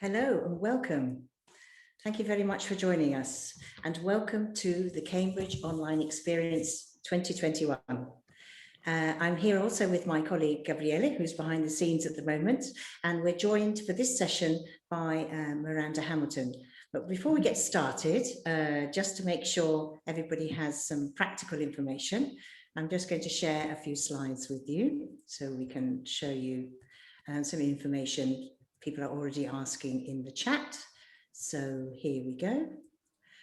Hello and welcome. Thank you very much for joining us and welcome to the Cambridge Online Experience 2021. I'm here also with my colleague Gabriele, who's behind the scenes at the moment, and we're joined for this session by Miranda Hamilton. But before we get started, just to make sure everybody has some practical information, I'm just going to share a few slides with you so we can show you some information people are already asking in the chat. So here we go.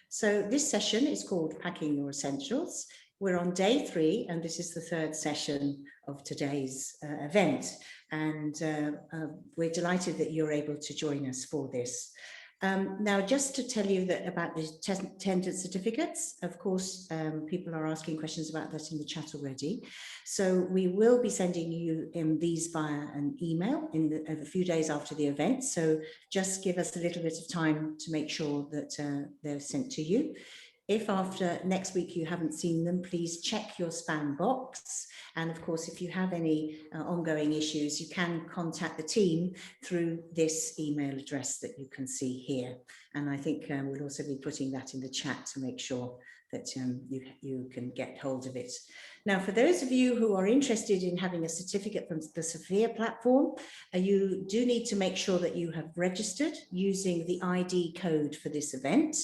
So this session is called Packing Your Essentials. We're on day 3, and this is the 3rd session of today's event. And we're delighted that you're able to join us for this. Now, just to tell you that about the attendance certificates, of course, people are asking questions about that in the chat already. So we will be sending you these via an email in a few days after the event. So just give us a little bit of time to make sure that they're sent to you. If after next week you haven't seen them, please check your spam box. And of course, if you have any ongoing issues, you can contact the team through this email address that you can see here. And I think we'll also be putting that in the chat to make sure that you can get hold of it. Now, for those of you who are interested in having a certificate from the Sophia platform, you do need to make sure that you have registered using the ID code for this event.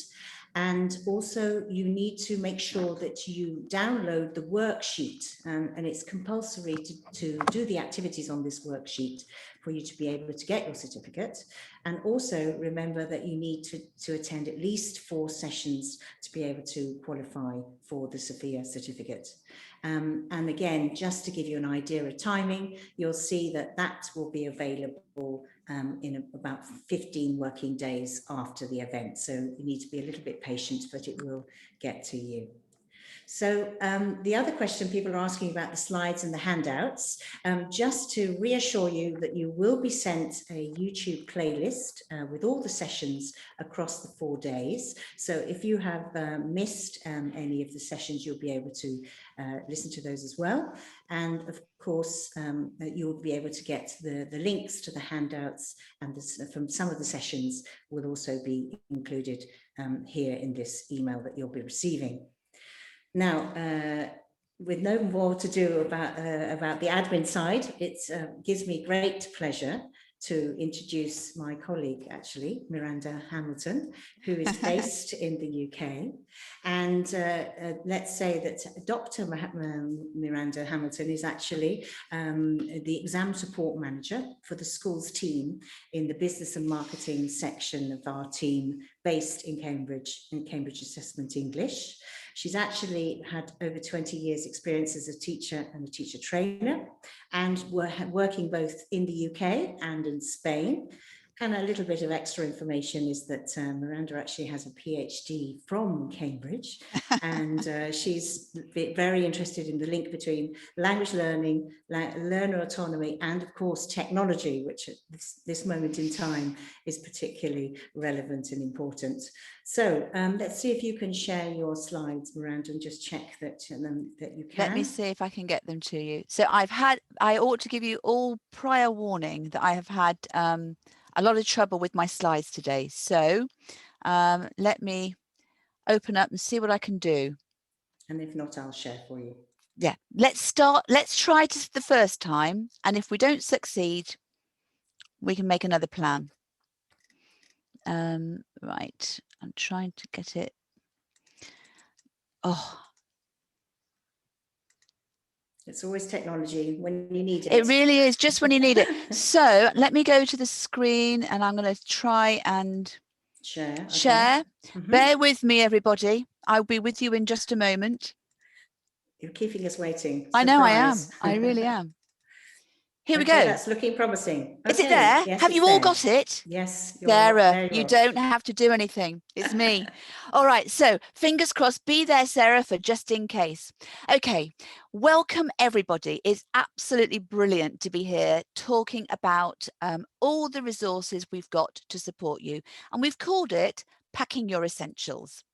And also you need to make sure that you download the worksheet, and it's compulsory to do the activities on this worksheet for you to be able to get your certificate. And also remember that you need to attend at least 4 sessions to be able to qualify for the Sophia certificate. And again, just to give you an idea of timing, you'll see that that will be available in about 15 working days after the event. So you need to be a little bit patient, but it will get to you. So the other question people are asking about the slides and the handouts, just to reassure you that you will be sent a YouTube playlist with all the sessions across the 4 days. So if you have missed any of the sessions, you'll be able to listen to those as well. And of course, you'll be able to get the links to the handouts, and from some of the sessions will also be included here in this email that you'll be receiving. Now, with no more to do about the admin side, it gives me great pleasure to introduce my colleague, actually, Miranda Hamilton, who is based in the UK. And let's say that Dr. Miranda Hamilton is actually the exam support manager for the schools team in the business and marketing section of our team based in Cambridge Assessment English. She's actually had over 20 years experience as a teacher and a teacher trainer, and working both in the UK and in Spain. And a little bit of extra information is that Miranda actually has a PhD from Cambridge, and she's very interested in the link between language learning, learner autonomy, and of course technology, which at this moment in time is particularly relevant and important. So let's see if you can share your slides, Miranda, and just check that you can. Let me see if I can get them to you. So I ought to give you all prior warning that I have had a lot of trouble with my slides today. So let me open up and see what I can do. And if not, I'll share for you. Yeah, let's try it the first time. And if we don't succeed, we can make another plan. Right, I'm trying to get it. Oh. It's always technology when you need it. It really is, just when you need it. So let me go to the screen and I'm going to try and share. Mm-hmm. Bear with me, everybody. I'll be with you in just a moment. You're keeping us waiting. Surprise. I know I am. I really am. Here we go. That's looking promising. Is it there? Yes, have you all got it? Yes. Sarah, you don't have to do anything. It's me. All right. So fingers crossed. Be there, Sarah, for just in case. Okay. Welcome, everybody. It's absolutely brilliant to be here talking about all the resources we've got to support you. And we've called it Packing Your Essentials.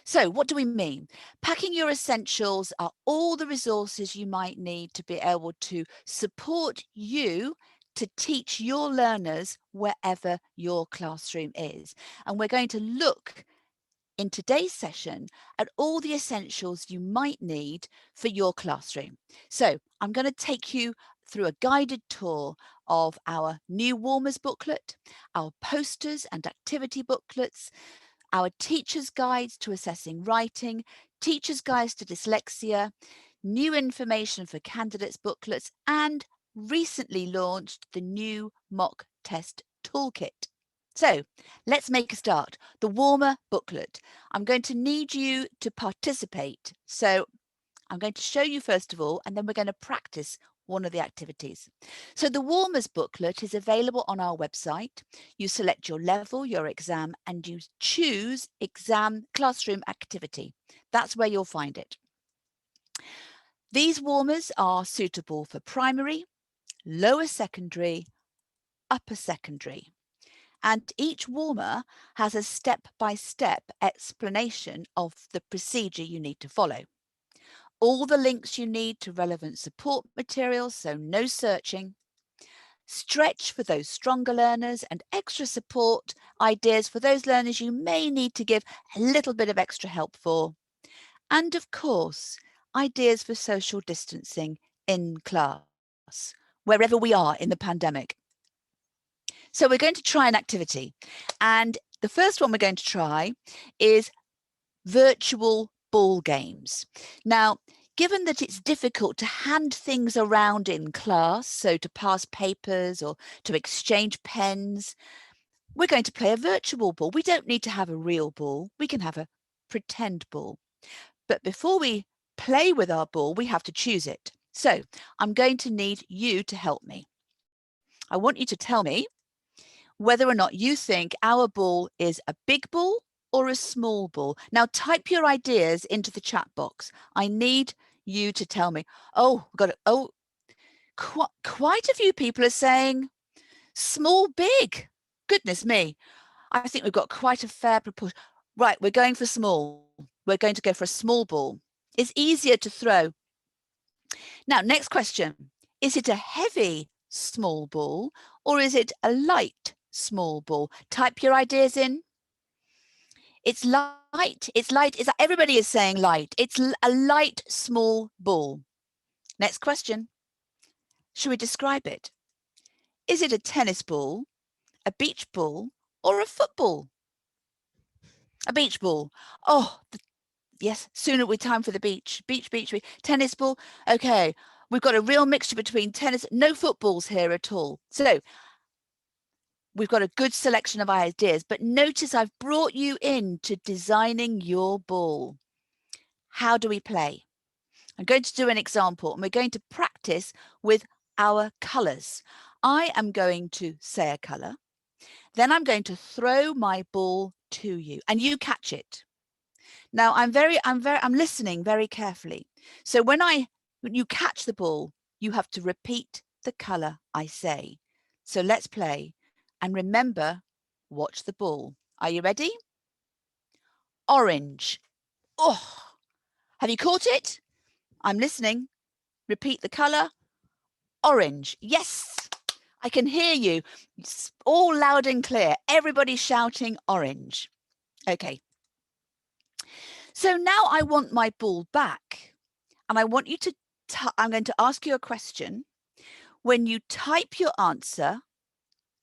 So what do we mean? Packing your essentials are all the resources you might need to be able to support you to teach your learners wherever your classroom is. And we're going to look in today's session at all the essentials you might need for your classroom. So I'm going to take you through a guided tour of our new warmers booklet, our posters and activity booklets, our teacher's guides to assessing writing, teacher's guides to dyslexia, new information for candidates booklets, and recently launched the new mock test toolkit. So let's make a start. The warmer booklet. I'm going to need you to participate. So I'm going to show you first of all, and then we're going to practice one of the activities. So the warmers booklet is available on our website. You select your level, your exam, and you choose exam classroom activity. That's where you'll find it. These warmers are suitable for primary, lower secondary, upper secondary. And each warmer has a step-by-step explanation of the procedure you need to follow. All the links you need to relevant support materials, so no searching. Stretch for those stronger learners and extra support ideas for those learners you may need to give a little bit of extra help for. And of course, ideas for social distancing in class, wherever we are in the pandemic. So we're going to try an activity. And the first one we're going to try is virtual ball games. Now, given that it's difficult to hand things around in class, so to pass papers or to exchange pens, we're going to play a virtual ball. We don't need to have a real ball. We can have a pretend ball. But before we play with our ball, we have to choose it. So I'm going to need you to help me. I want you to tell me whether or not you think our ball is a big ball or a small ball. Now type your ideas into the chat box. I need you to tell me. Oh, got it. Oh, quite a few people are saying small, big. Goodness me. I think we've got quite a fair proportion. Right, we're going for small. We're going to go for a small ball. It's easier to throw. Now, next question. Is it a heavy small ball or is it a light small ball? Type your ideas in. It's light. It's light. Everybody is saying light. It's a light small ball. Next question. Should we describe it? Is it a tennis ball, a beach ball, or a football? A beach ball. Oh, yes, sooner with time for the beach. Beach. Tennis ball. Okay, we've got a real mixture between tennis, no footballs here at all. So we've got a good selection of ideas, but notice I've brought you into designing your ball. How do we play? I'm going to do an example and we're going to practice with our colours. I am going to say a colour, then I'm going to throw my ball to you and you catch it. Now I'm listening very carefully. So when you catch the ball, you have to repeat the colour I say. So let's play and remember, watch the ball. Are you ready? Orange. Oh, have you caught it? I'm listening. Repeat the colour. Orange. Yes, I can hear you. It's all loud and clear. Everybody shouting orange. Okay. So now I want my ball back and I want you to, I'm going to ask you a question. When you type your answer,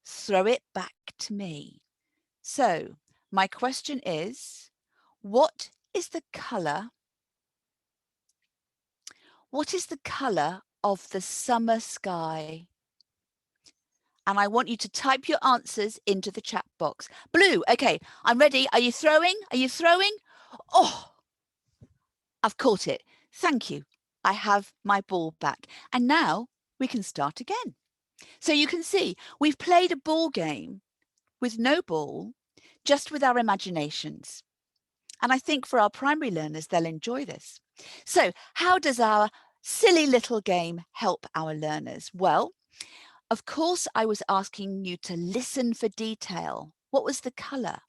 throw it back to me. So my question is, what is the colour? What is the colour of the summer sky? And I want you to type your answers into the chat box. Blue. Okay, I'm ready. Are you throwing? Are you throwing? Oh, I've caught it. Thank you. I have my ball back. And now we can start again. So you can see we've played a ball game with no ball, just with our imaginations. And I think for our primary learners, they'll enjoy this. So how does our silly little game help our learners? Well, of course, I was asking you to listen for detail. What was the colour?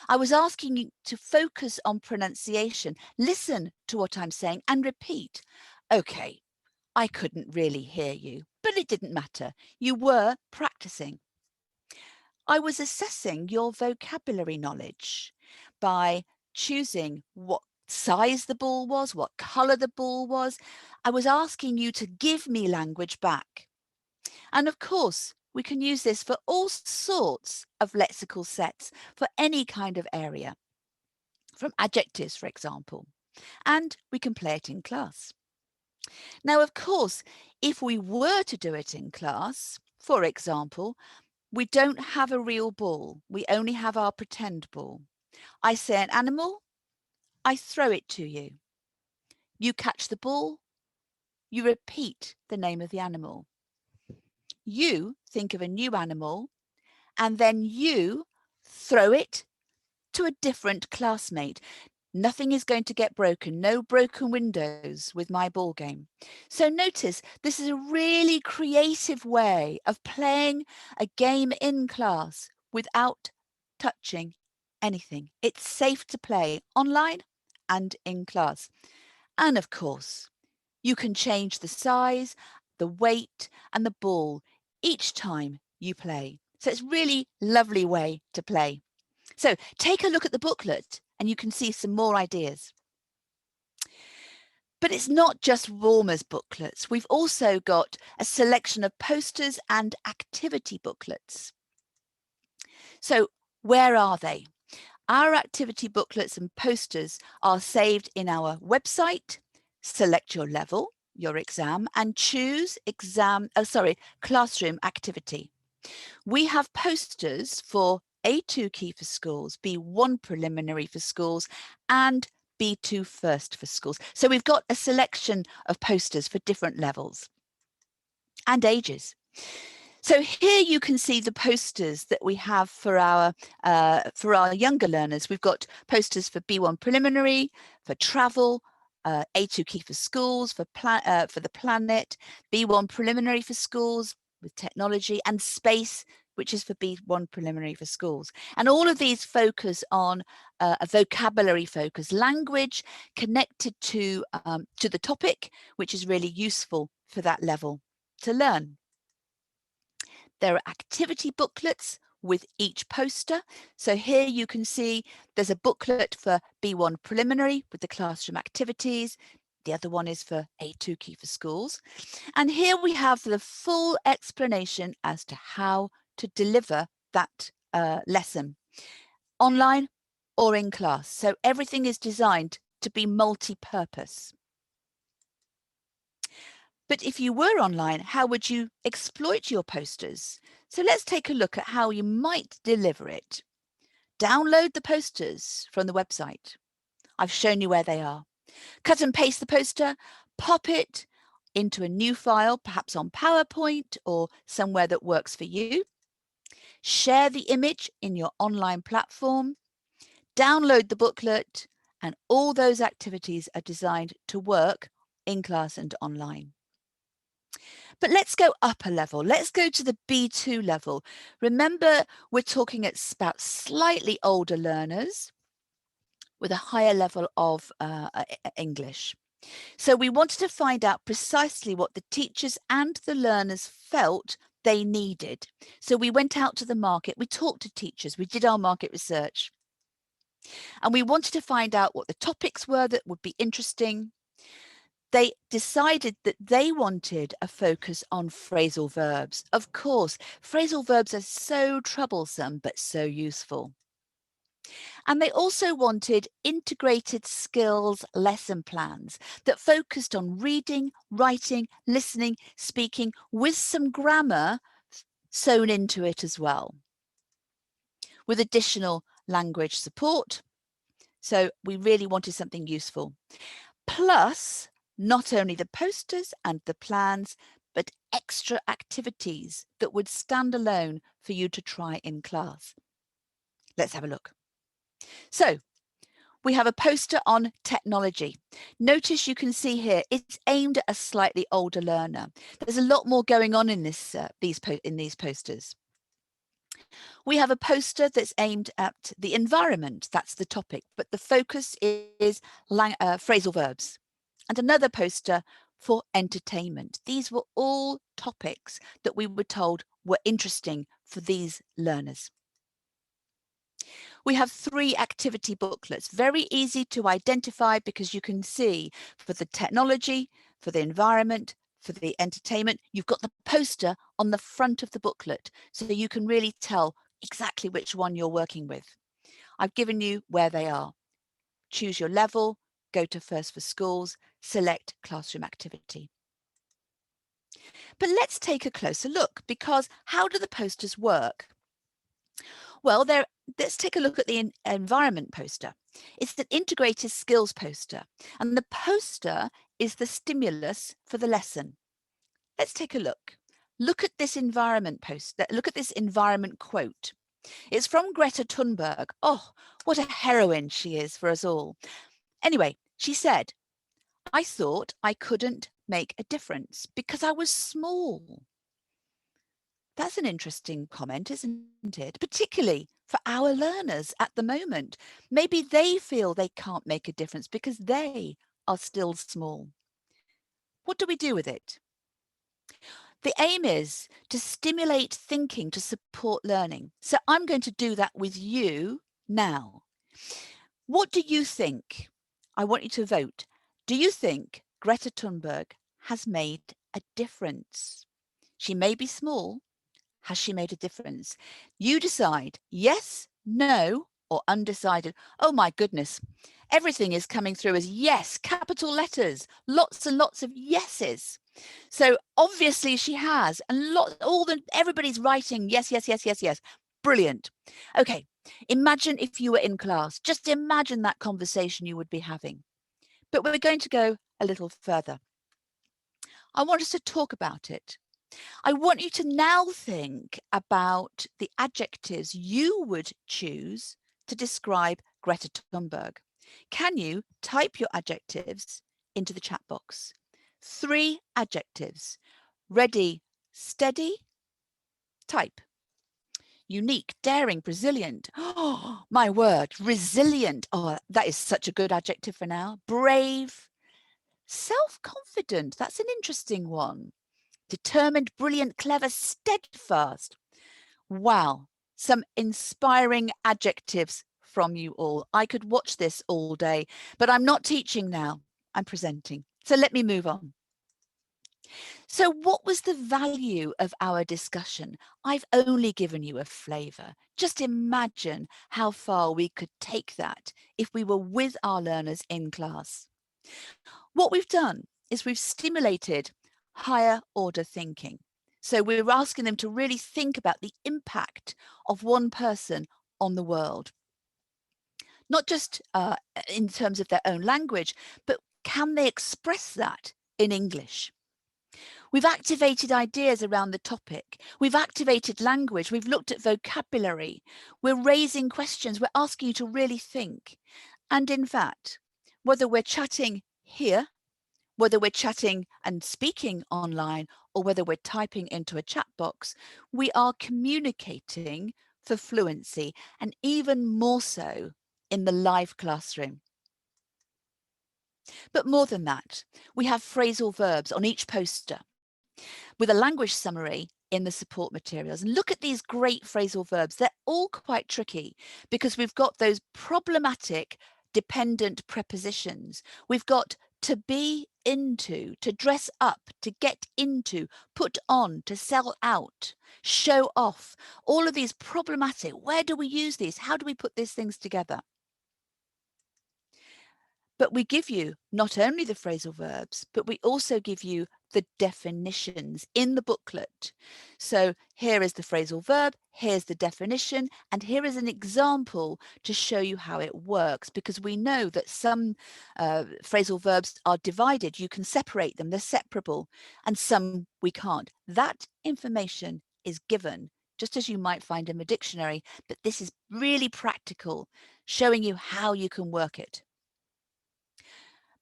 I was asking you to focus on pronunciation. Listen to what I'm saying and repeat. Okay, I couldn't really hear you, but it didn't matter. You were practicing. I was assessing your vocabulary knowledge by choosing what size the ball was, what colour the ball was. I was asking you to give me language back. And of course, we can use this for all sorts of lexical sets for any kind of area, from adjectives, for example, and we can play it in class. Now, of course, if we were to do it in class, for example, we don't have a real ball. We only have our pretend ball. I say an animal, I throw it to you. You catch the ball, you repeat the name of the animal. You think of a new animal, and then you throw it to a different classmate. Nothing is going to get broken, no broken windows with my ball game. So notice this is a really creative way of playing a game in class without touching anything. It's safe to play online and in class. And of course, you can change the size, the weight and the ball each time you play. So it's a really lovely way to play. So take a look at the booklet and you can see some more ideas. But it's not just Warmer's booklets. We've also got a selection of posters and activity booklets. So where are they? Our activity booklets and posters are saved in our website. Select your level, your exam, and choose classroom activity. We have posters for A2 key for schools, B1 preliminary for schools, and B2 first for schools. So we've got a selection of posters for different levels and ages. So here you can see the posters that we have for our younger learners. We've got posters for B1 preliminary, for travel, A2 key for schools, for the planet, B1 preliminary for schools with technology, and space, which is for B1 preliminary for schools. And all of these focus on a vocabulary focus, language connected to the topic, which is really useful for that level to learn. There are activity booklets with each poster. So here you can see there's a booklet for B1 preliminary with the classroom activities. The other one is for A2 key for schools. And here we have the full explanation as to how to deliver that lesson online or in class. So everything is designed to be multi-purpose. But if you were online, how would you exploit your posters? So let's take a look at how you might deliver it. Download the posters from the website. I've shown you where they are. Cut and paste the poster, pop it into a new file, perhaps on PowerPoint or somewhere that works for you. Share the image in your online platform. Download the booklet, and all those activities are designed to work in class and online. But let's go up a level. Let's go to the B2 level. Remember, we're talking about slightly older learners with a higher level of English. So we wanted to find out precisely what the teachers and the learners felt they needed. So we went out to the market, we talked to teachers, we did our market research. And we wanted to find out what the topics were that would be interesting. They decided that they wanted a focus on phrasal verbs. Of course, phrasal verbs are so troublesome, but so useful. And they also wanted integrated skills lesson plans that focused on reading, writing, listening, speaking, with some grammar sewn into it as well, with additional language support. So we really wanted something useful. Plus, not only the posters and the plans, but extra activities that would stand alone for you to try in class. Let's have a look. So we have a poster on technology. Notice you can see here, it's aimed at a slightly older learner. There's a lot more going on in these posters. We have a poster that's aimed at the environment, that's the topic, but the focus is phrasal verbs. And another poster for entertainment. These were all topics that we were told were interesting for these learners. We have 3 activity booklets, very easy to identify because you can see for the technology, for the environment, for the entertainment, you've got the poster on the front of the booklet, so you can really tell exactly which one you're working with. I've given you where they are. Choose your level, go to First for Schools, select Classroom Activity. But let's take a closer look, because how do the posters work? Well, let's take a look at the environment poster. It's an integrated skills poster, and the poster is the stimulus for the lesson. Let's take a look. Look at this environment poster. Look at this environment quote. It's from Greta Thunberg. Oh, what a heroine she is for us all. Anyway, she said, "I thought I couldn't make a difference because I was small." That's an interesting comment, isn't it? Particularly for our learners at the moment. Maybe they feel they can't make a difference because they are still small. What do we do with it? The aim is to stimulate thinking to support learning. So I'm going to do that with you now. What do you think? I want you to vote. Do you think Greta Thunberg has made a difference? She may be small. Has she made a difference? You decide yes, no, or undecided. Oh my goodness. Everything is coming through as yes, capital letters, lots and lots of yeses. So obviously she has, and everybody's writing yes, yes, yes, yes, yes. Brilliant. Okay, imagine if you were in class. Just imagine that conversation you would be having. But we're going to go a little further. I want us to talk about it. I want you to now think about the adjectives you would choose to describe Greta Thunberg. Can you type your adjectives into the chat box? 3 adjectives. Ready, steady, type. Unique, daring, resilient. Oh, my word, resilient. Oh, that is such a good adjective for now. Brave, self-confident. That's an interesting one. Determined, brilliant, clever, steadfast. Wow, some inspiring adjectives from you all. I could watch this all day, but I'm not teaching now. I'm presenting. So let me move on. So what was the value of our discussion? I've only given you a flavour. Just imagine how far we could take that if we were with our learners in class. What we've done is we've stimulated higher order thinking. So we're asking them to really think about the impact of one person on the world. Not just in terms of their own language, but can they express that in English? We've activated ideas around the topic. We've activated language. We've looked at vocabulary. We're raising questions. We're asking you to really think. And in fact, whether we're chatting here, whether we're chatting and speaking online, or whether we're typing into a chat box, we are communicating for fluency, and even more so in the live classroom. But more than that, we have phrasal verbs on each poster with a language summary in the support materials. And look at these great phrasal verbs. They're all quite tricky because we've got those problematic dependent prepositions. We've got to be into, to dress up, to get into, put on, to sell out, show off. All of these problematic. Where do we use these? How do we put these things together? But we give you not only the phrasal verbs, but we also give you the definitions in the booklet. So here is the phrasal verb, here's the definition, and here is an example to show you how it works, because we know that some phrasal verbs are divided. You can separate them, they're separable, and some we can't. That information is given just as you might find in a dictionary, but this is really practical, showing you how you can work it.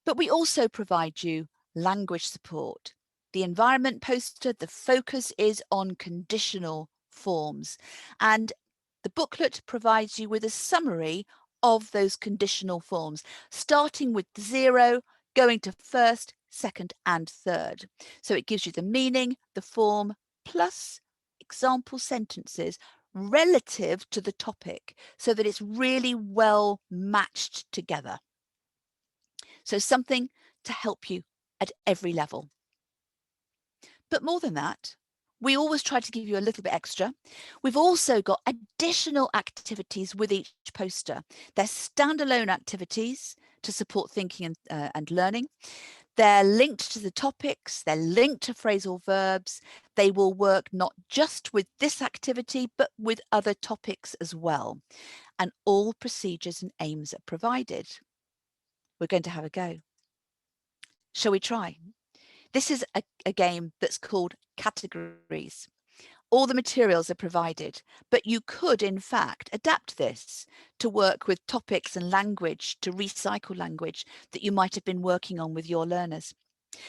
But we also provide you language support. The environment poster, the focus is on conditional forms, and the booklet provides you with a summary of those conditional forms, starting with 0, going to first, second, and third. So it gives you the meaning, the form, plus example sentences relative to the topic so that it's really well matched together. So something to help you at every level. But more than that, we always try to give you a little bit extra. We've also got additional activities with each poster. They're standalone activities to support thinking and learning. They're linked to the topics, they're linked to phrasal verbs. They will work not just with this activity, but with other topics as well. And all procedures and aims are provided. We're going to have a go. Shall we try? This is a game that's called Categories. All the materials are provided, but you could, in fact, adapt this to work with topics and language, to recycle language that you might have been working on with your learners.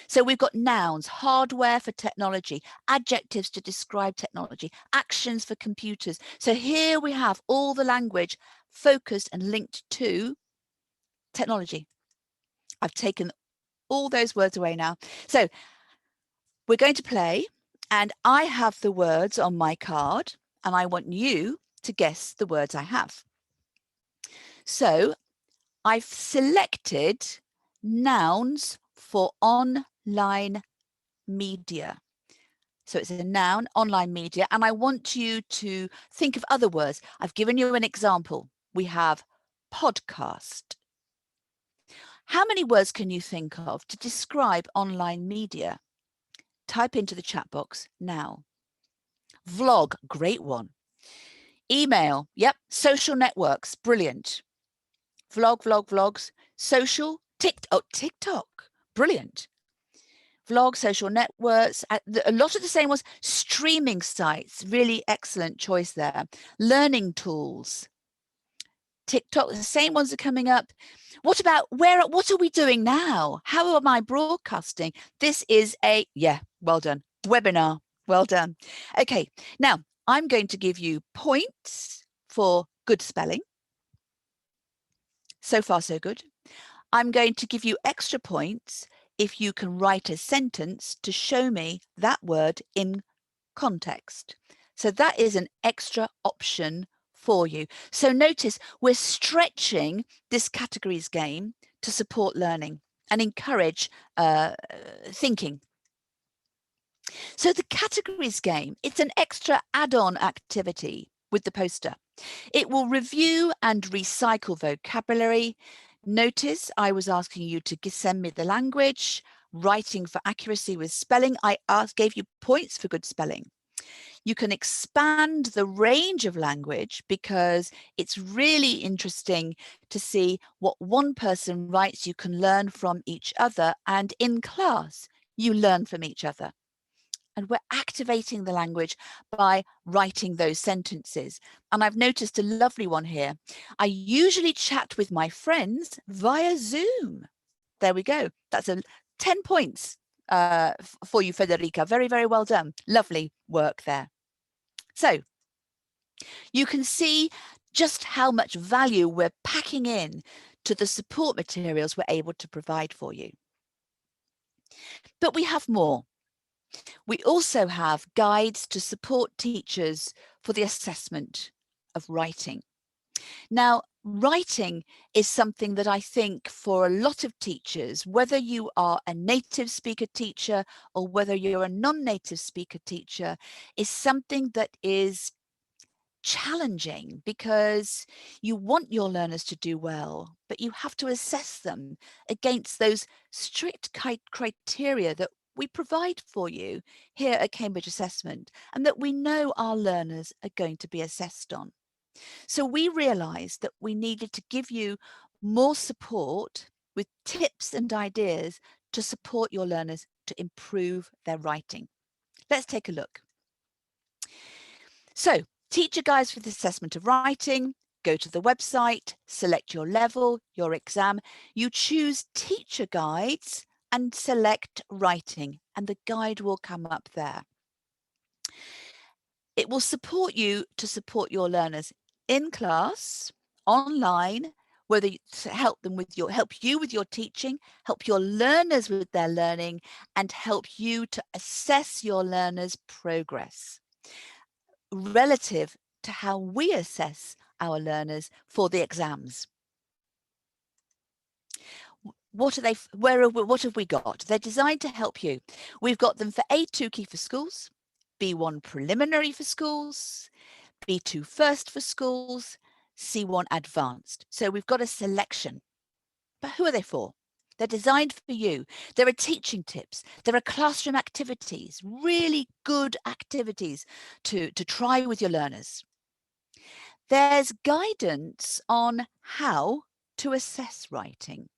So we've got nouns, hardware for technology, adjectives to describe technology, actions for computers. So here we have all the language focused and linked to technology. I've taken all those words away now. So we're going to play, and I have the words on my card, and I want you to guess the words I have. So I've selected nouns for online media. So it's a noun, online media, and I want you to think of other words. I've given you an example. We have podcast. How many words can you think of to describe online media? Type into the chat box now. Vlog, great one. Email, yep. Social networks, brilliant. Vlogs. Social, TikTok, brilliant. Vlog, social networks, a lot of the same ones. Streaming sites, really excellent choice there. Learning tools. TikTok, the same ones are coming up. What about what are we doing now? How am I broadcasting? This is well done. Webinar, well done. Okay, now I'm going to give you points for good spelling. So far, so good. I'm going to give you extra points if you can write a sentence to show me that word in context. So that is an extra option for you. So notice we're stretching this categories game to support learning and encourage thinking. So the categories game, it's an extra add-on activity with the poster. It will review and recycle vocabulary. Notice I was asking you to send me the language, writing for accuracy with spelling. I gave you points for good spelling. You can expand the range of language because it's really interesting to see what one person writes. You can learn from each other, and in class, you learn from each other. And we're activating the language by writing those sentences. And I've noticed a lovely one here. I usually chat with my friends via Zoom. There we go. That's 10 points for you, Federica. Very, very well done. Lovely work there. So you can see just how much value we're packing in to the support materials we're able to provide for you. But we have more. We also have guides to support teachers for the assessment of writing. Now, writing is something that I think for a lot of teachers, whether you are a native speaker teacher or whether you're a non-native speaker teacher, is something that is challenging because you want your learners to do well, but you have to assess them against those strict criteria that we provide for you here at Cambridge Assessment and that we know our learners are going to be assessed on. So we realized that we needed to give you more support with tips and ideas to support your learners to improve their writing. Let's take a look. So, teacher guides for the assessment of writing. Go to the website, select your level, your exam. You choose teacher guides and select writing, and the guide will come up there. It will support you to support your learners in class, online, whether to help you with your teaching, help your learners with their learning, and help you to assess your learners' progress relative to how we assess our learners for the exams. What are they? What have we got? They're designed to help you. We've got them for A2 key for schools, B1 preliminary for schools, B2 first for schools, C1 advanced. So we've got a selection. But who are they for? They're designed for you. There are teaching tips. There are classroom activities, really good activities to try with your learners. There's guidance on how to assess writing.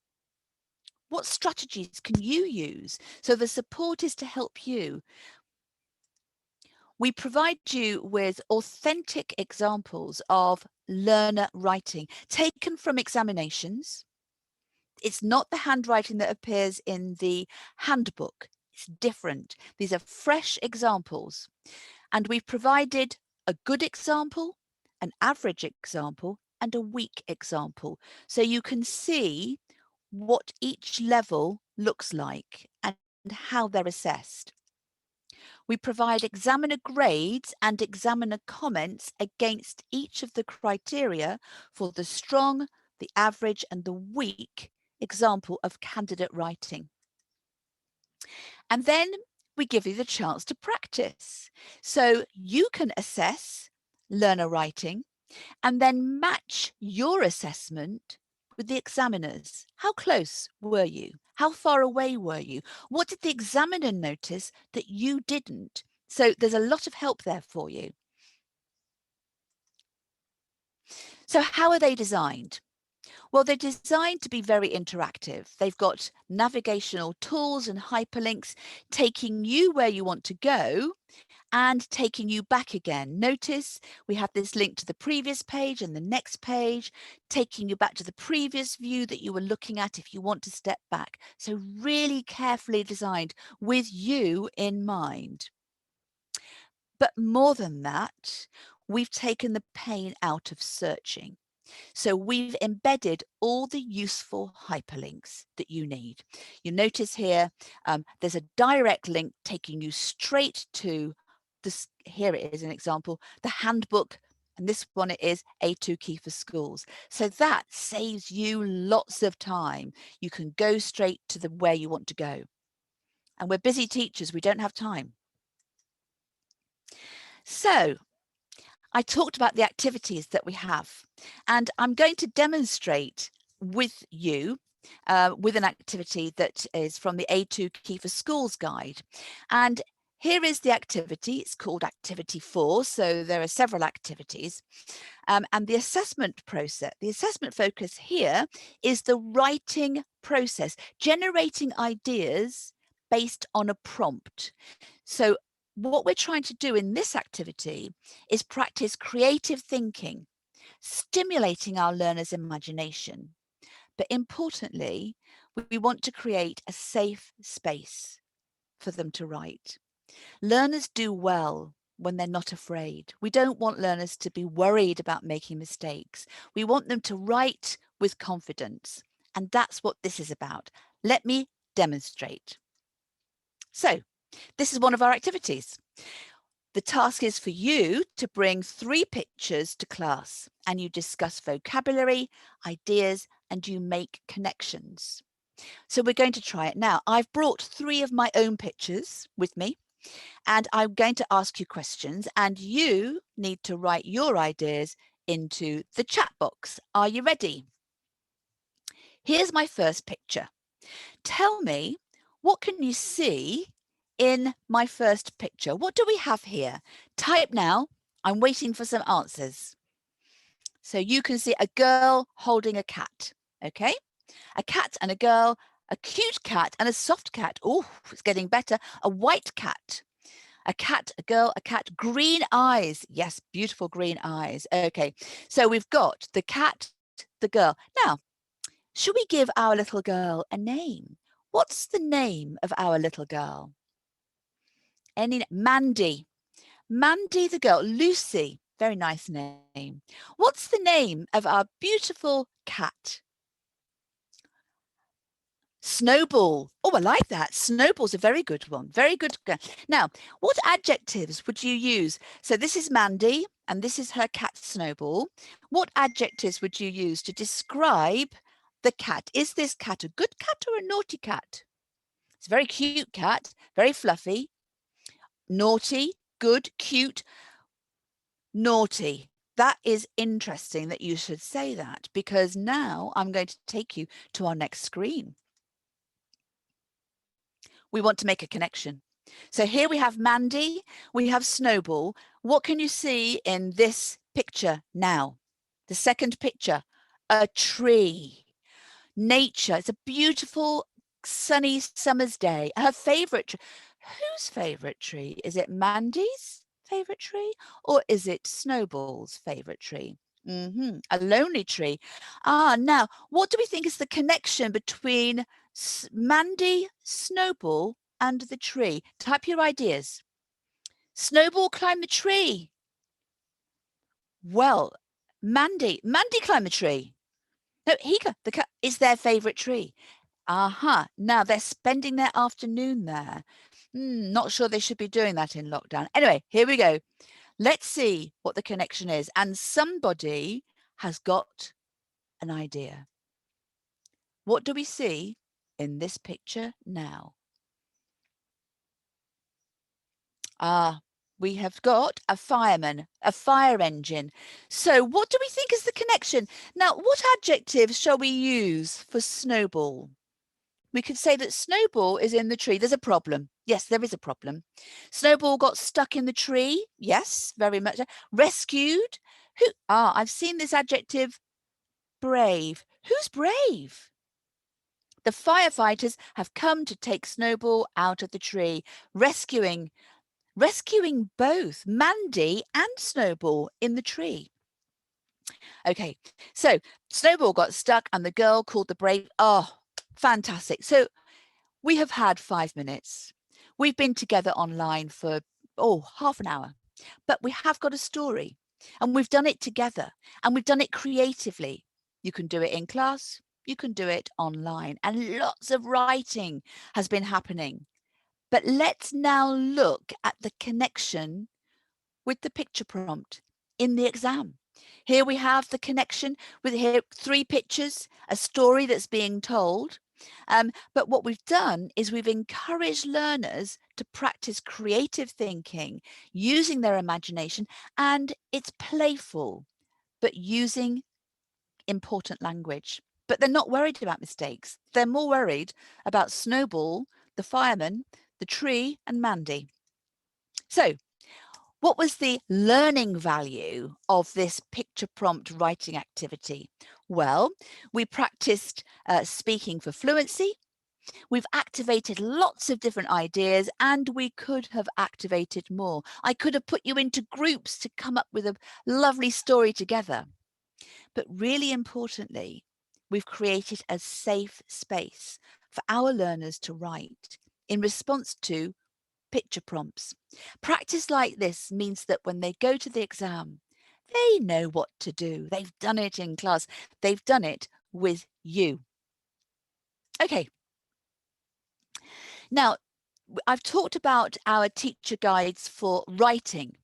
What strategies can you use? So the support is to help you. We provide you with authentic examples of learner writing taken from examinations. It's not the handwriting that appears in the handbook. It's different. These are fresh examples. And we've provided a good example, an average example, and a weak example. So you can see what each level looks like and how they're assessed. We provide examiner grades and examiner comments against each of the criteria for the strong, the average, and the weak example of candidate writing. And then we give you the chance to practice. So you can assess learner writing and then match your assessment with the examiners. How close were you? How far away were you? What did the examiner notice that you didn't? So there's a lot of help there for you. So how are they designed? Well, they're designed to be very interactive. They've got navigational tools and hyperlinks taking you where you want to go and taking you back again. Notice we have this link to the previous page and the next page, taking you back to the previous view that you were looking at if you want to step back. So really carefully designed with you in mind. But more than that, we've taken the pain out of searching. So we've embedded all the useful hyperlinks that you need. You notice here, there's a direct link taking you straight to this. Here it is an example, the handbook, and this one it is A2 key for schools. So that saves you lots of time. You can go straight to where you want to go. And we're busy teachers, we don't have time. So I talked about the activities that we have, and I'm going to demonstrate with you with an activity that is from the A2 Key for Schools guide. And here is the activity. It's called Activity 4, so there are several activities. And the assessment process, the assessment focus here is the writing process, generating ideas based on a prompt. So what we're trying to do in this activity is practice creative thinking, stimulating our learners' imagination. But importantly, we want to create a safe space for them to write. Learners do well when they're not afraid. We don't want learners to be worried about making mistakes. We want them to write with confidence. And that's what this is about. Let me demonstrate. So, this is one of our activities. The task is for you to bring 3 pictures to class and you discuss vocabulary, ideas, and you make connections. So we're going to try it now. I've brought 3 of my own pictures with me and I'm going to ask you questions and you need to write your ideas into the chat box. Are you ready? Here's my first picture. Tell me, what can you see in my first picture? What do we have here? Type now. I'm waiting for some answers. So you can see a girl holding a cat, okay? A cat and a girl, a cute cat and a soft cat. Oh, it's getting better. A white cat, a cat, a girl, a cat, green eyes. Yes, beautiful green eyes. Okay, so we've got the cat, the girl. Now, should we give our little girl a name? What's the name of our little girl? Mandy. Mandy the girl. Lucy. Very nice name. What's the name of our beautiful cat? Snowball. Oh, I like that. Snowball's a very good one. Very good. Now, what adjectives would you use? So this is Mandy and this is her cat Snowball. What adjectives would you use to describe the cat? Is this cat a good cat or a naughty cat? It's a very cute cat, very fluffy. Naughty, good, cute, naughty. That is interesting that you should say that, because now I'm going to take you to our next screen. We want to make a connection. So here we have Mandy, we have Snowball. What can you see in this picture now? The second picture, a tree. Nature. It's a beautiful sunny summer's day. Her favorite tree. Whose favorite tree? Is it Mandy's favorite tree or is it Snowball's favorite tree? A lonely tree. Now, what do we think is the connection between Mandy, Snowball and the tree? Type your ideas. Snowball climbed the tree. Well, Mandy climbed the tree. No, the cat is their favorite tree. Now they're spending their afternoon there. Not sure they should be doing that in lockdown. Anyway, here we go. Let's see what the connection is. And somebody has got an idea. What do we see in this picture now? We have got a fireman, a fire engine. So what do we think is the connection? Now, what adjectives shall we use for Snowball? We could say that Snowball is in the tree. There's a problem. Yes, there is a problem. Snowball got stuck in the tree. Yes, very much. Rescued. Who? I've seen this adjective, brave. Who's brave? The firefighters have come to take Snowball out of the tree, rescuing both Mandy and Snowball in the tree. Okay, so Snowball got stuck and the girl called the brave. Oh, fantastic. So we have had 5 minutes. We've been together online for, half an hour, but we have got a story and we've done it together and we've done it creatively. You can do it in class, you can do it online, and lots of writing has been happening. But let's now look at the connection with the picture prompt in the exam. Here we have the connection with 3 pictures, a story that's being told. But what we've done is we've encouraged learners to practice creative thinking, using their imagination, and it's playful, but using important language. But they're not worried about mistakes. They're more worried about Snowball, the fireman, the tree, and Mandy. So, what was the learning value of this picture prompt writing activity? Well, we practiced speaking for fluency. We've activated lots of different ideas and we could have activated more. I could have put you into groups to come up with a lovely story together. But really importantly, we've created a safe space for our learners to write in response to picture prompts. Practice like this means that when they go to the exam, they know what to do. They've done it in class. They've done it with you. Okay. Now, I've talked about our teacher guides for writing.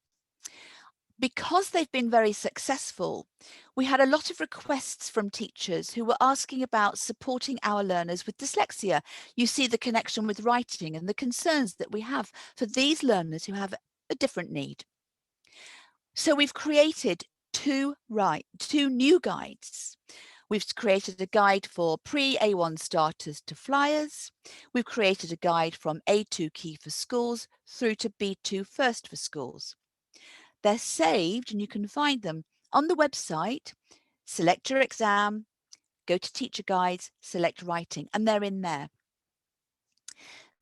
Because they've been very successful, we had a lot of requests from teachers who were asking about supporting our learners with dyslexia. You see the connection with writing and the concerns that we have for these learners who have a different need. So we've created two new guides. We've created a guide for pre-A1 starters to flyers. We've created a guide from A2 key for schools through to B2 first for schools. They're saved and you can find them on the website. Select your exam, go to teacher guides, select writing, and they're in there.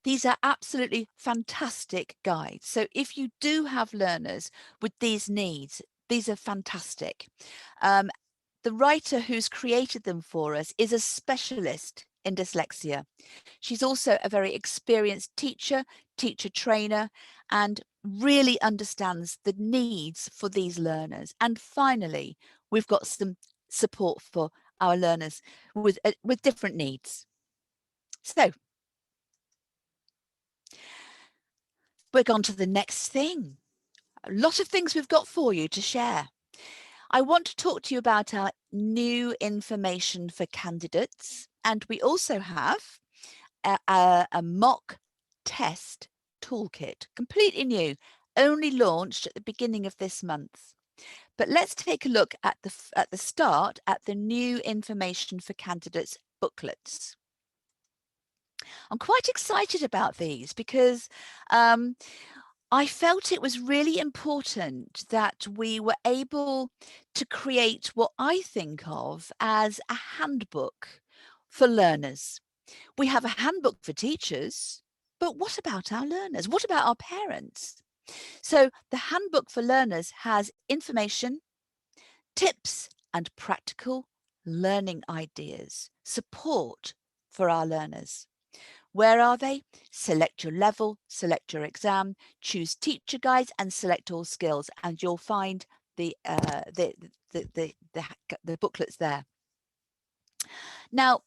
These are absolutely fantastic guides. So if you do have learners with these needs, these are fantastic. The writer who's created them for us is a specialist in dyslexia. She's also a very experienced teacher trainer, and really understands the needs for these learners. And finally, we've got some support for our learners with different needs. So we're on to the next thing. A lot of things we've got for you to share. I want to talk to you about our new information for candidates, and we also have a mock test toolkit, completely new, only launched at the beginning of this month. But let's take a look at the start at the new information for candidates booklets. I'm quite excited about these because I felt it was really important that we were able to create what I think of as a handbook for learners. We have a handbook for teachers, but what about our learners? What about our parents? So the handbook for learners has information, tips, and practical learning ideas, support for our learners. Where are they? Select your level, select your exam, choose teacher guides, and select all skills, and you'll find the booklets there. Now,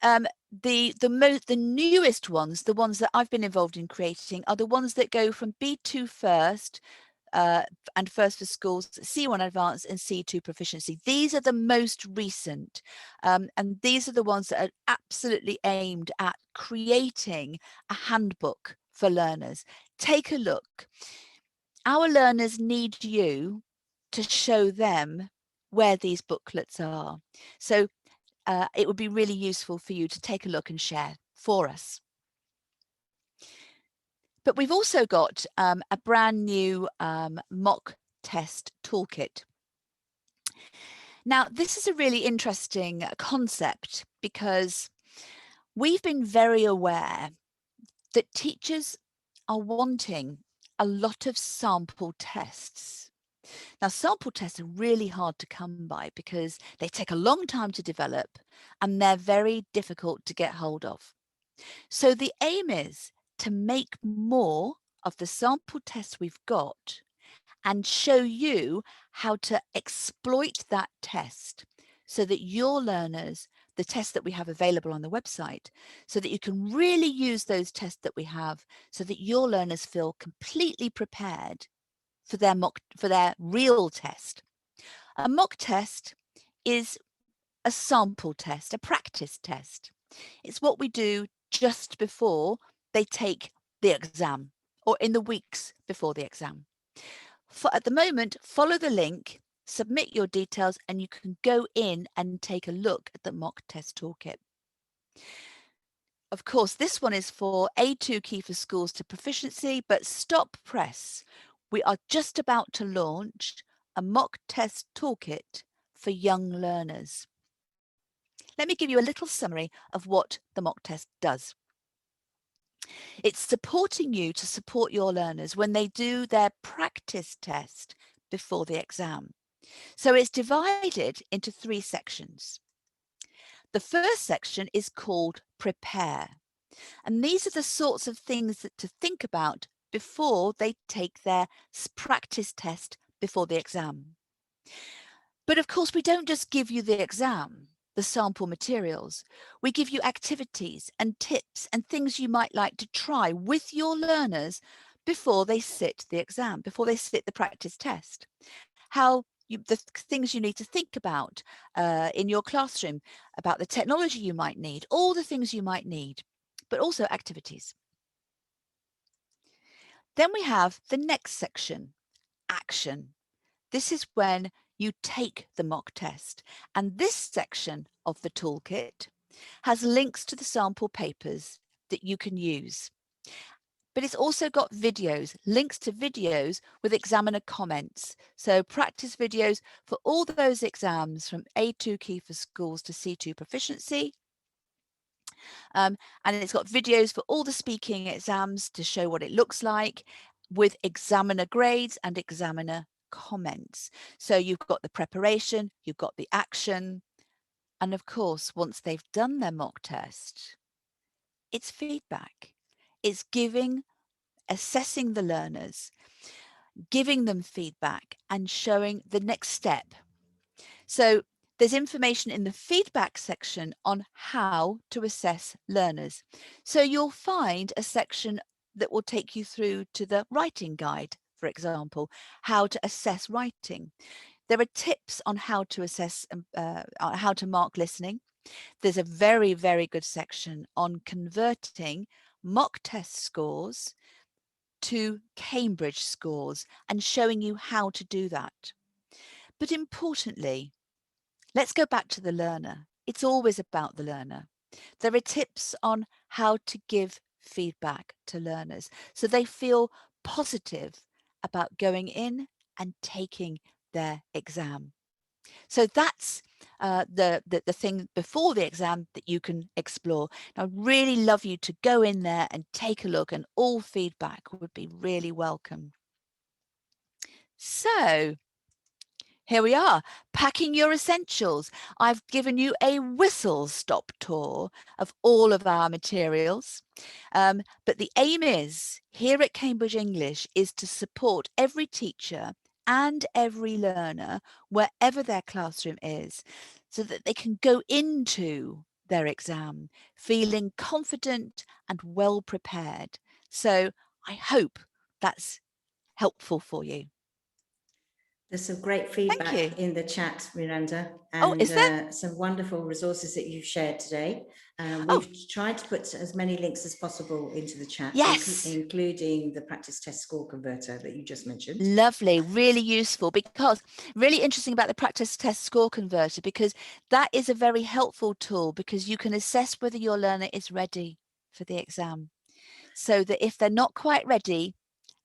the newest ones, the ones that I've been involved in creating, are the ones that go from B2 first and first for schools, C1 advanced and C2 proficiency. These are the most recent, and these are the ones that are absolutely aimed at creating a handbook for learners. Take a look. Our learners need you to show them where these booklets are. So it would be really useful for you to take a look and share for us. But we've also got a brand new mock test toolkit. Now, this is a really interesting concept because we've been very aware that teachers are wanting a lot of sample tests. Now, sample tests are really hard to come by because they take a long time to develop and they're very difficult to get hold of. So the aim is to make more of the sample tests we've got and show you how to exploit that test so that your learners, the tests that we have available on the website, so that you can really use those tests that we have so that your learners feel completely prepared for their real test. A mock test is a sample test, a practice test. It's what we do just before they take the exam or in the weeks before the exam. At the moment, follow the link, submit your details, and you can go in and take a look at the mock test toolkit. Of course, this one is for A2 Key for Schools to Proficiency, but stop press. We are just about to launch a mock test toolkit for young learners. Let me give you a little summary of what the mock test does. It's supporting you to support your learners when they do their practice test before the exam. So it's divided into 3 sections. The first section is called Prepare. And these are the sorts of things to think about before they take their practice test before the exam. But of course, we don't just give you the exam, the sample materials. We give you activities and tips and things you might like to try with your learners before they sit the exam, before they sit the practice test. The things you need to think about in your classroom, about the technology you might need, all the things you might need, but also activities. Then we have the next section, action. This is when you take the mock test. And this section of the toolkit has links to the sample papers that you can use. But it's also got videos, links to videos with examiner comments. So practice videos for all those exams from A2 Key for Schools to C2 Proficiency. And it's got videos for all the speaking exams to show what it looks like with examiner grades and examiner comments. So you've got the preparation, you've got the action, and of course, once they've done their mock test, it's feedback. It's assessing the learners, giving them feedback and showing the next step. So there's information in the feedback section on how to assess learners. So you'll find a section that will take you through to the writing guide, for example, how to assess writing. There are tips on how to assess, how to mark listening. There's a very, very good section on converting mock test scores to Cambridge scores and showing you how to do that. But importantly, let's go back to the learner. It's always about the learner. There are tips on how to give feedback to learners so they feel positive about going in and taking their exam. So that's the thing before the exam that you can explore. And I'd really love you to go in there and take a look, and all feedback would be really welcome. So here we are, packing your essentials. I've given you a whistle-stop tour of all of our materials. But the aim is, here at Cambridge English, is to support every teacher and every learner, wherever their classroom is, so that they can go into their exam feeling confident and well prepared. So I hope that's helpful for you. There's some great Thank you. feedback in the chat, Miranda, Oh, and is there? some wonderful resources that you've shared today. We've tried to put as many links as possible into the chat, Yes. including the practice test score converter that you just mentioned. Lovely, really useful, because really interesting about the practice test score converter, because that is a very helpful tool, because you can assess whether your learner is ready for the exam. So that if they're not quite ready,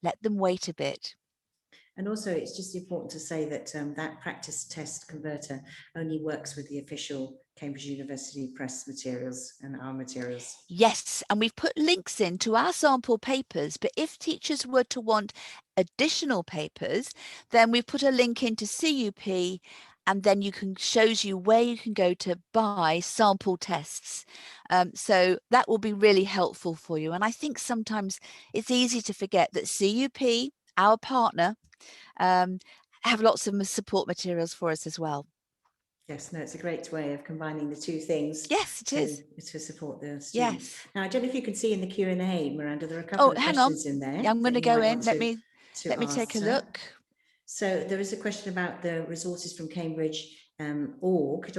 let them wait a bit. And also, it's just important to say that that practice test converter only works with the official Cambridge University Press materials and our materials. Yes, and we've put links into our sample papers, but if teachers were to want additional papers, then we've put a link into CUP, and then shows you where you can go to buy sample tests. So that will be really helpful for you. And I think sometimes it's easy to forget that CUP, our partner, have lots of support materials for us as well. Yes, no, it's a great way of combining the two things. Yes, it is. To support the students. Yes. Now, I don't know if you can see in the Q&A, Miranda, there are a couple of questions in there. Yeah, I'm going to go in. Let me take a look. So there is a question about the resources from Cambridge .org.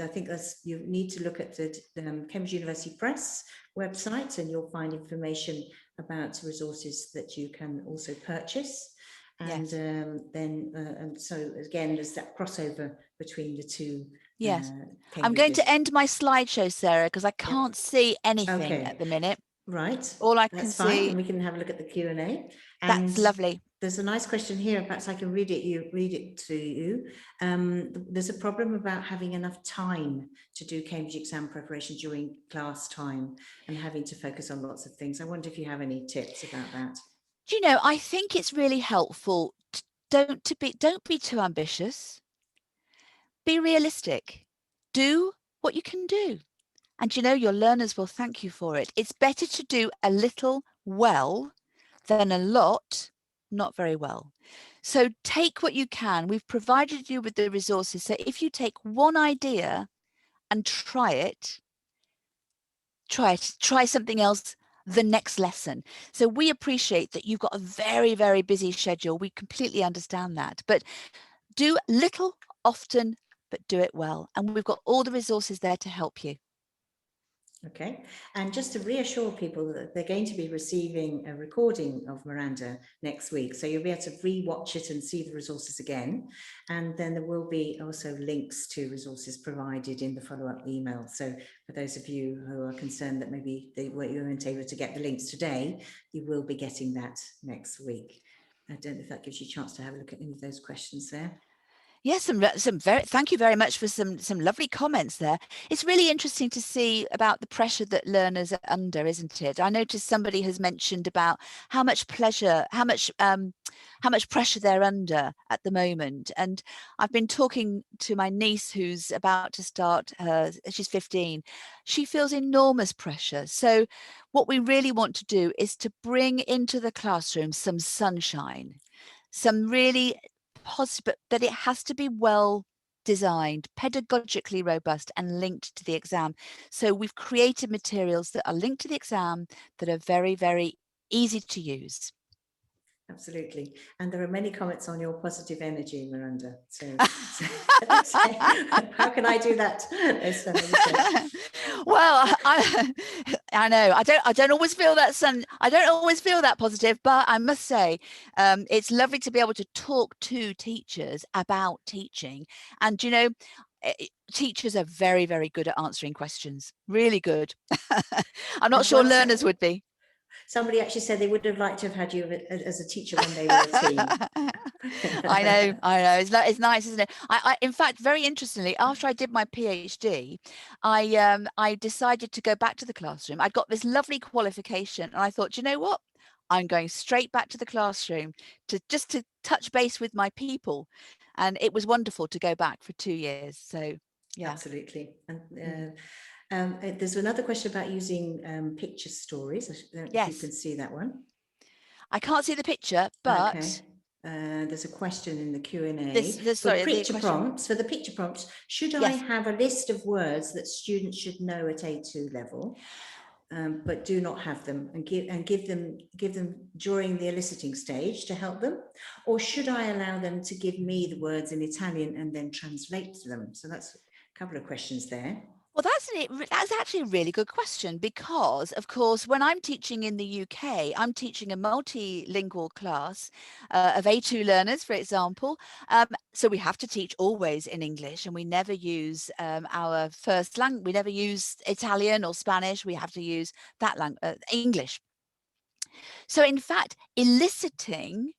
I think you need to look at the Cambridge University Press website, and you'll find information about resources that you can also purchase. And yes. So again, there's that crossover between the two. Yes. I'm going to end my slideshow, Sarah, because I can't see anything at the minute. Right. All I can see. And we can have a look at the Q&A. That's lovely. There's a nice question here. Perhaps I can read it to you. There's a problem about having enough time to do Cambridge exam preparation during class time and having to focus on lots of things. I wonder if you have any tips about that. Do you know, I think it's really helpful. Don't be too ambitious. Be realistic. Do what you can do. And you know, your learners will thank you for it. It's better to do a little well than a lot not very well. So take what you can. We've provided you with the resources. So if you take one idea and try something else the next lesson. So we appreciate that you've got a very, very busy schedule. We completely understand that. But do little often, but do it well. And we've got all the resources there to help you. Okay, and just to reassure people that they're going to be receiving a recording of Miranda next week, so you'll be able to re-watch it and see the resources again, and then there will be also links to resources provided in the follow-up email. So for those of you who are concerned that maybe you weren't able to get the links today, you will be getting that next week. I don't know if that gives you a chance to have a look at any of those questions there. Yes, thank you very much for some lovely comments there. It's really interesting to see about the pressure that learners are under, isn't it? I noticed somebody has mentioned about how much pressure they're under at the moment. And I've been talking to my niece who's about to start she's 15. She feels enormous pressure. So what we really want to do is to bring into the classroom some sunshine, some really positive, but it has to be well designed, pedagogically robust, and linked to the exam. So we've created materials that are linked to the exam that are very, very easy to use. Absolutely. And there are many comments on your positive energy, Miranda. So how can I do that? Well, I know I don't always feel that I don't always feel that positive, but I must say it's lovely to be able to talk to teachers about teaching. And you know, teachers are very, very good at answering questions, really good. I'm not sure learners would be. Somebody actually said they would have liked to have had you as a teacher when they were a teen. I know. It's nice, isn't it? In fact, very interestingly, after I did my PhD, I decided to go back to the classroom. I got this lovely qualification, and I thought, you know what? I'm going straight back to the classroom to touch base with my people, and it was wonderful to go back for 2 years. So, yeah, absolutely. And there's another question about using picture stories. I don't know if you can see that one. I can't see the picture, but okay. There's a question in the Q&A. For the picture prompts, should I have a list of words that students should know at A2 level, but do not have them, and give them during the eliciting stage to help them? Or should I allow them to give me the words in Italian and then translate them? So that's a couple of questions there. Well, that's actually a really good question, because, of course, when I'm teaching in the UK, I'm teaching a multilingual class of A2 learners, for example. So we have to teach always in English, and we never use our first language. We never use Italian or Spanish. We have to use that language, English. So, in fact, eliciting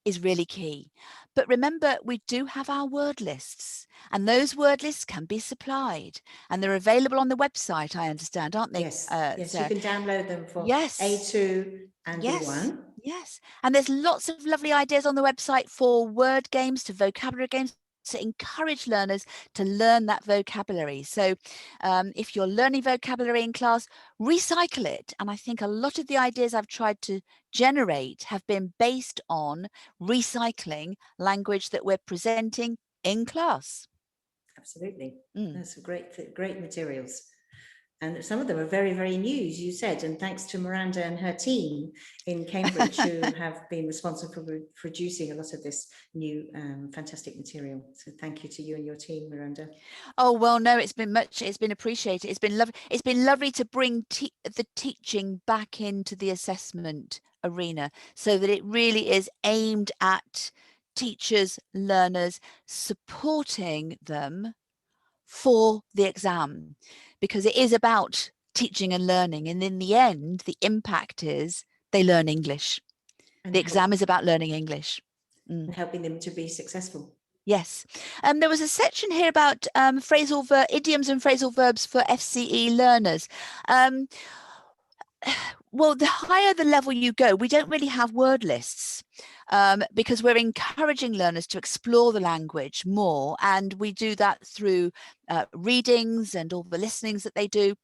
is really key. But remember, we do have our word lists, and those word lists can be supplied, and they're available on the website, I understand, aren't they? Yes, yes, you can download them for A2 and B1. Yes, and there's lots of lovely ideas on the website for word games, to vocabulary games, to encourage learners to learn that vocabulary. So if you're learning vocabulary in class, recycle it. And I think a lot of the ideas I've tried to generate have been based on recycling language that we're presenting in class. Absolutely. That's great materials. And some of them are very, very new, as you said, and thanks to Miranda and her team in Cambridge, who have been responsible for producing a lot of this new fantastic material. So thank you to you and your team, Miranda. Oh, well, no, it's been appreciated. It's been lovely. It's been lovely to bring the teaching back into the assessment arena, so that it really is aimed at teachers, learners, supporting them for the exam, because it is about teaching and learning, and in the end the impact is they learn English. The exam is about learning English and helping them to be successful. Yes. There was a section here about idioms and phrasal verbs for FCE learners. Well, the higher the level you go, we don't really have word lists, because we're encouraging learners to explore the language more, and we do that through readings and all the listenings that they do.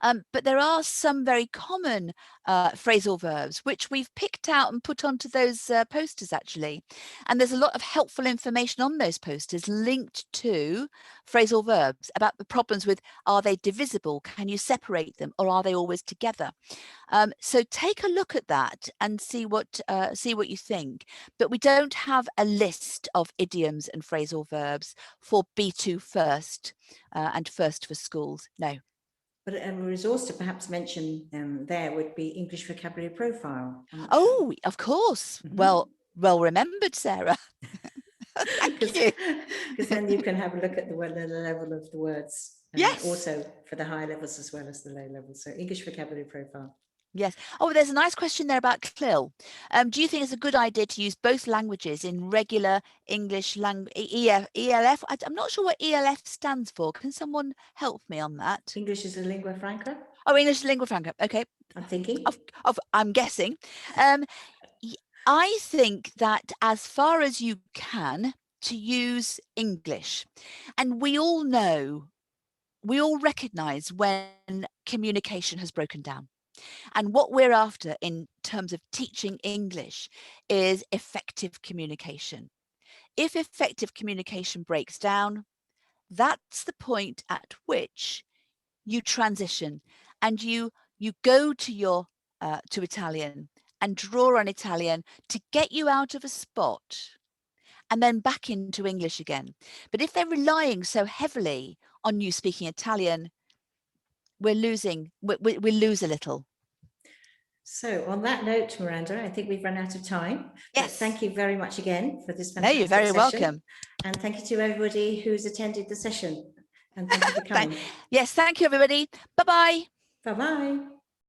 But there are some very common phrasal verbs which we've picked out and put onto those posters, actually. And there's a lot of helpful information on those posters linked to phrasal verbs about the problems with, are they divisible? Can you separate them, or are they always together? So take a look at that and see what you think. But we don't have a list of idioms and phrasal verbs for B2 first and first for schools. No. But a resource to perhaps mention there would be English vocabulary profile. Oh, of course. Well remembered, Sarah. Thank you. Because then you can have a look at the level of the words. Yes. Also for the high levels as well as the low levels. So English vocabulary profile. Yes. Oh, there's a nice question there about CLIL. Do you think it's a good idea to use both languages in regular English ELF? I'm not sure what ELF stands for. Can someone help me on that? English is a lingua franca. Oh, English is lingua franca. Okay. I'm thinking. I'm guessing. I think that as far as you can, to use English. And we all recognize when communication has broken down. And what we're after in terms of teaching English is effective communication. if effective communication breaks down, that's the point at which you transition and you go to your to Italian and draw on Italian to get you out of a spot and then back into English again. But if they're relying so heavily on you speaking Italian, we lose a little. So on that note, Miranda, I think we've run out of time. Yes. But thank you very much again for this No, fantastic you're very session. welcome. And thank you to everybody who's attended the session. And thank you for coming. Yes, thank you, everybody. Bye-bye. Bye-bye.